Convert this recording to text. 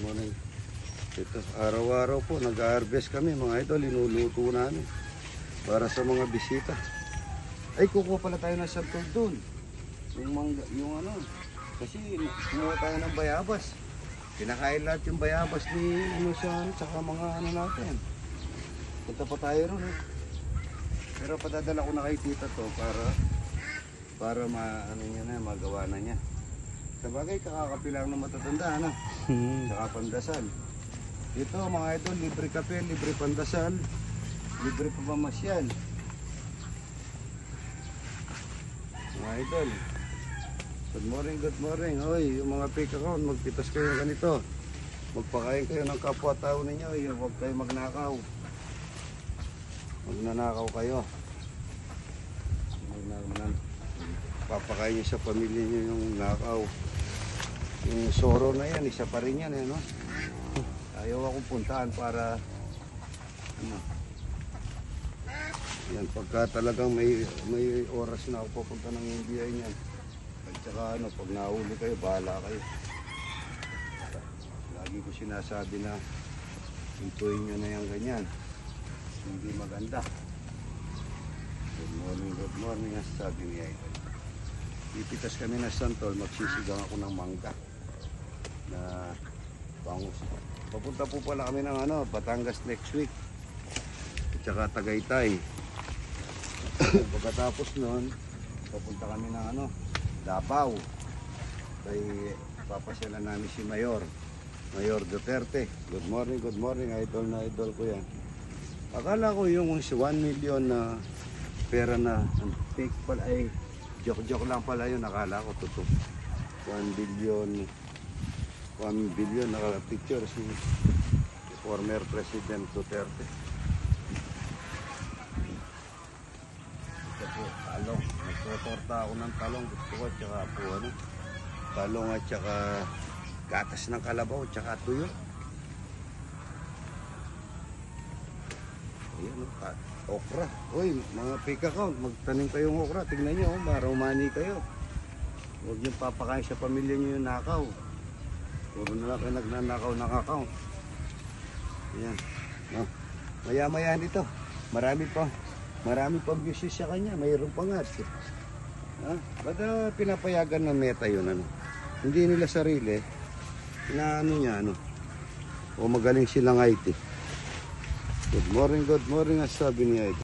morning. Ito, araw-araw po nag-harvest kami mga idol, linuluto namin para sa mga bisita. Ay, kukuha pala tayo ng santol doon. Yung ano, kasi kumuha tayo ng bayabas. Pinakain lahat yung bayabas ni Inusan, tsaka mga ano natin. Punta pa tayo ron eh. Pero padadala ko na kay tita to para ano niya na, magawa na niya. Sabagay, kakakapi lang na matatanda, ano? Tsaka pandasal. Dito mga idol, libre kape, libre pandasal, libre pamamasyal. Mga idol, good morning, good morning. Hoy, yung mga fake account, magpitas kayo ganito. Magpakain kayo ng kapwa-tao ninyo, huwag kayo magnakaw. Magnanakaw kayo. Papakain nyo sa pamilya nyo yung nakaw. Yung soro na yan, isa pa rin yan eh, no? Ayaw akong puntaan para ano. Yan, pagka talagang may oras na ako pupunta ng India yan. At saka ano, pag nahuli kayo, bahala kayo. Lagi ko sinasabi na hintuin nyo na yung ganyan. Hindi maganda. Good morning, as sabi niya ito. Ipitas kami ng santol, magsisigang ako ng mangga na bangus. Papunta po pala kami ng ano, Batangas next week at saka Tagaytay. Pagkatapos nun, papunta kami ng ano, Davao. Kay papasyalan namin si Mayor Duterte. Good morning, idol na idol ko yan. Akala ko yung 1 million na pera na fake pala ay joke lang pala yun, nakala ko totoo. 1 billion naka-picture si former President Duterte. Ito po, talong. Nagtotorta ako ng talong. Gusto ko, tsaka po ano, talong at tsaka gatas ng kalabaw, tsaka tuyo. Ayan, okra. Uy, mga fake account, magtanim kayong okra. Tignan nyo, marumani kayo. Huwag nyo papakain sa pamilya nyo yung nakaw. Puro na lang kayo nagnanakaw ng account. Ayan. No. Maya-maya dito. Marami pang views sa kanya. Mayroon pa nga. Ba't pinapayagan ng Meta yun? Ano? Hindi nila sarili. Na ano niya, ano? O magaling silang IT. Good morning, as sabi niya ito.